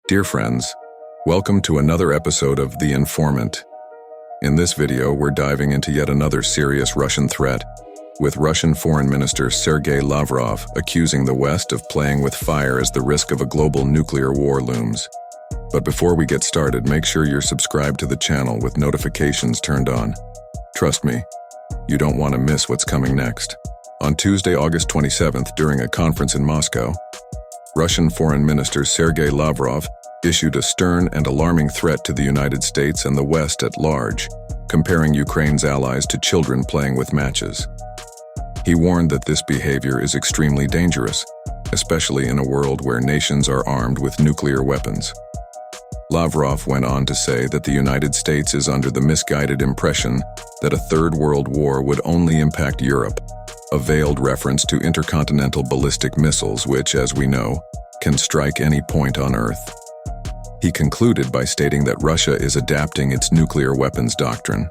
Dear friends, welcome to another episode of The Informant. In this video, we're diving into yet another serious Russian threat, with Russian Foreign Minister Sergei Lavrov accusing the West of playing with fire as the risk of a global nuclear war looms. But before we get started, make sure you're subscribed to the channel with notifications turned on. Trust me, you don't want to miss what's coming next. On Tuesday, August 27th, during a conference in Moscow, Russian Foreign Minister Sergei Lavrov issued a stern and alarming threat to the United States and the West at large, comparing Ukraine's allies to children playing with matches. He warned that this behavior is extremely dangerous, especially in a world where nations are armed with nuclear weapons. Lavrov went on to say that the United States is under the misguided impression that a third world war would only impact Europe, a veiled reference to intercontinental ballistic missiles which, as we know, can strike any point on Earth. He concluded by stating that Russia is adapting its nuclear weapons doctrine.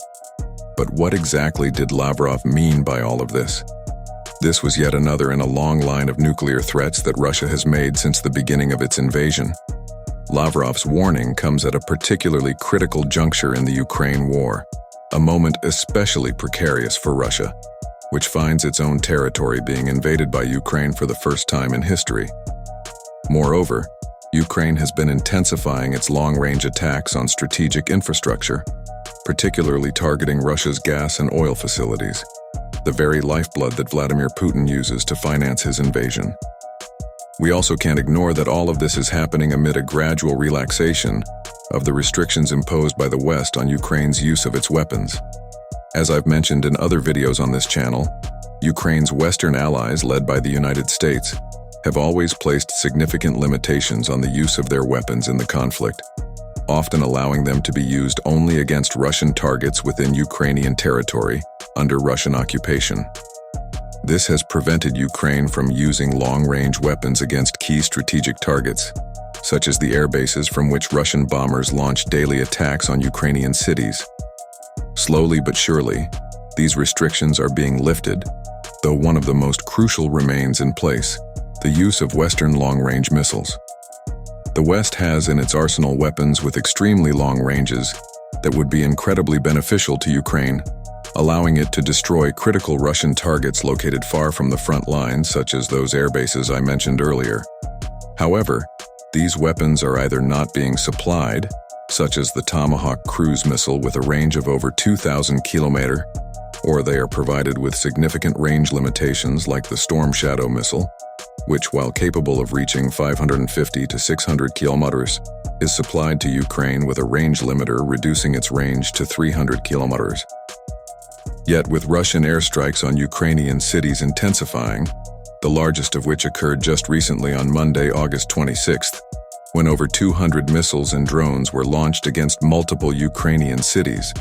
But what exactly did Lavrov mean by all of this? This was yet another in a long line of nuclear threats that Russia has made since the beginning of its invasion. Lavrov's warning comes at a particularly critical juncture in the Ukraine war, a moment especially precarious for Russia, which finds its own territory being invaded by Ukraine for the first time in history. Moreover, Ukraine has been intensifying its long-range attacks on strategic infrastructure, particularly targeting Russia's gas and oil facilities, the very lifeblood that Vladimir Putin uses to finance his invasion. We also can't ignore that all of this is happening amid a gradual relaxation of the restrictions imposed by the West on Ukraine's use of its weapons. As I've mentioned in other videos on this channel, Ukraine's Western allies, led by the United States, have always placed significant limitations on the use of their weapons in the conflict, often allowing them to be used only against Russian targets within Ukrainian territory under Russian occupation. This has prevented Ukraine from using long-range weapons against key strategic targets, such as the air bases from which Russian bombers launch daily attacks on Ukrainian cities. Slowly but surely, these restrictions are being lifted, though one of the most crucial remains in place: the use of Western long-range missiles. The West has in its arsenal weapons with extremely long ranges that would be incredibly beneficial to Ukraine, allowing it to destroy critical Russian targets located far from the front lines, such as those air bases I mentioned earlier. However, these weapons are either not being supplied, such as the Tomahawk cruise missile with a range of over 2,000 kilometers, or they are provided with significant range limitations like the Storm Shadow missile, which, while capable of reaching 550 to 600 kilometers, is supplied to Ukraine with a range limiter reducing its range to 300 kilometers. Yet with Russian airstrikes on Ukrainian cities intensifying, the largest of which occurred just recently on Monday, August 26th, when over 200 missiles and drones were launched against multiple Ukrainian cities,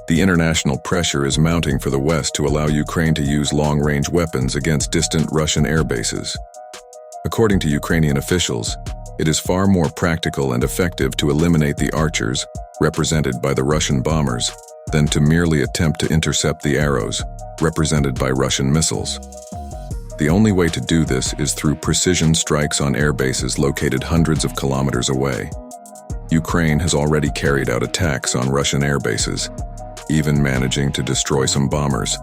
the international pressure is mounting for the West to allow Ukraine to use long-range weapons against distant Russian air bases. According to Ukrainian officials, it is far more practical and effective to eliminate the archers, represented by the Russian bombers, than to merely attempt to intercept the arrows, represented by Russian missiles. The only way to do this is through precision strikes on air bases located hundreds of kilometers away. Ukraine has already carried out attacks on Russian air bases, even managing to destroy some bombers.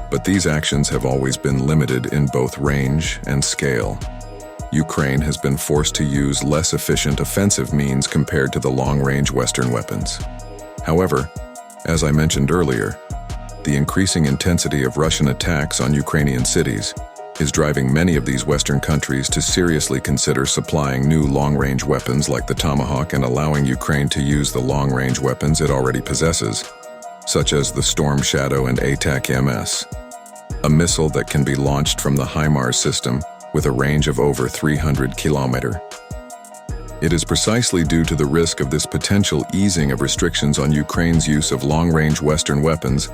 But these actions have always been limited in both range and scale. Ukraine has been forced to use less efficient offensive means compared to the long-range Western weapons. However, as I mentioned earlier, the increasing intensity of Russian attacks on Ukrainian cities is driving many of these Western countries to seriously consider supplying new long-range weapons like the Tomahawk and allowing Ukraine to use the long-range weapons it already possesses, such as the Storm Shadow and ATAC-MS, a missile that can be launched from the HIMARS system with a range of over 300 kilometers. It is precisely due to the risk of this potential easing of restrictions on Ukraine's use of long-range Western weapons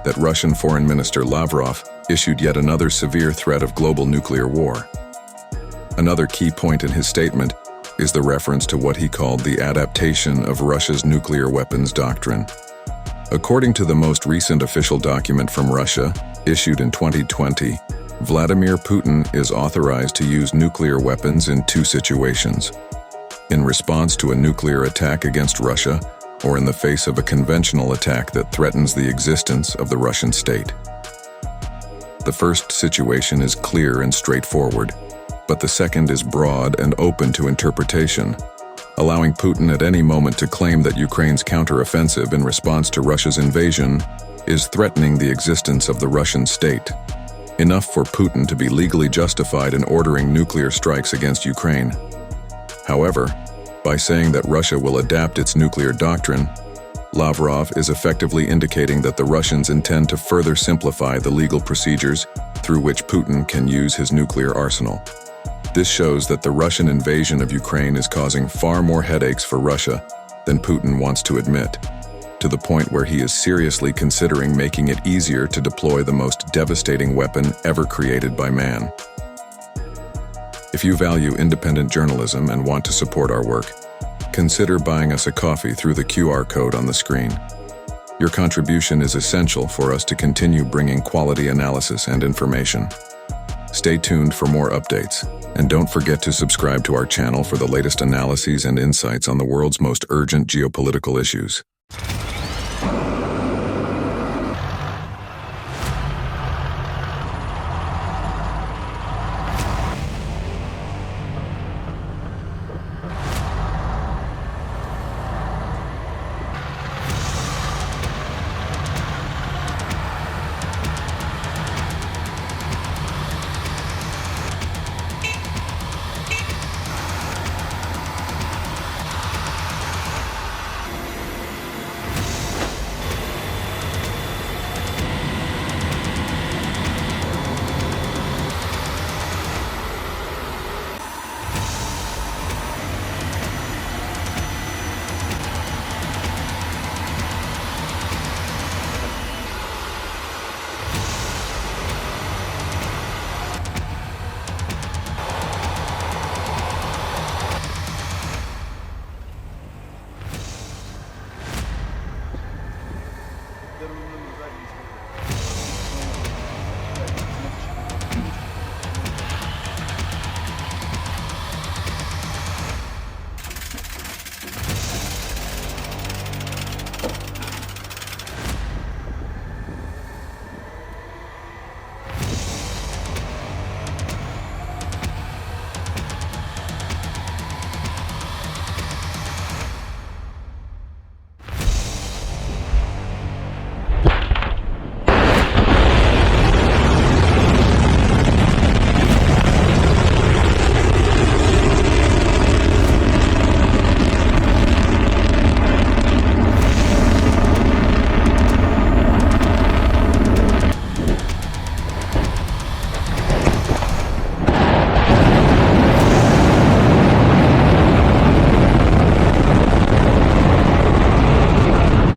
that Russian Foreign Minister Lavrov issued yet another severe threat of global nuclear war. Another key point in his statement is the reference to what he called the adaptation of Russia's nuclear weapons doctrine. According to the most recent official document from Russia, issued in 2020, Vladimir Putin is authorized to use nuclear weapons in two situations: in response to a nuclear attack against Russia, or in the face of a conventional attack that threatens the existence of the Russian state. The first situation is clear and straightforward, but the second is broad and open to interpretation, allowing Putin at any moment to claim that Ukraine's counteroffensive in response to Russia's invasion is threatening the existence of the Russian state, enough for Putin to be legally justified in ordering nuclear strikes against Ukraine. However, by saying that Russia will adapt its nuclear doctrine, Lavrov is effectively indicating that the Russians intend to further simplify the legal procedures through which Putin can use his nuclear arsenal. This shows that the Russian invasion of Ukraine is causing far more headaches for Russia than Putin wants to admit, to the point where he is seriously considering making it easier to deploy the most devastating weapon ever created by man. If you value independent journalism and want to support our work, consider buying us a coffee through the QR code on the screen. Your contribution is essential for us to continue bringing quality analysis and information. Stay tuned for more updates, and don't forget to subscribe to our channel for the latest analyses and insights on the world's most urgent geopolitical issues.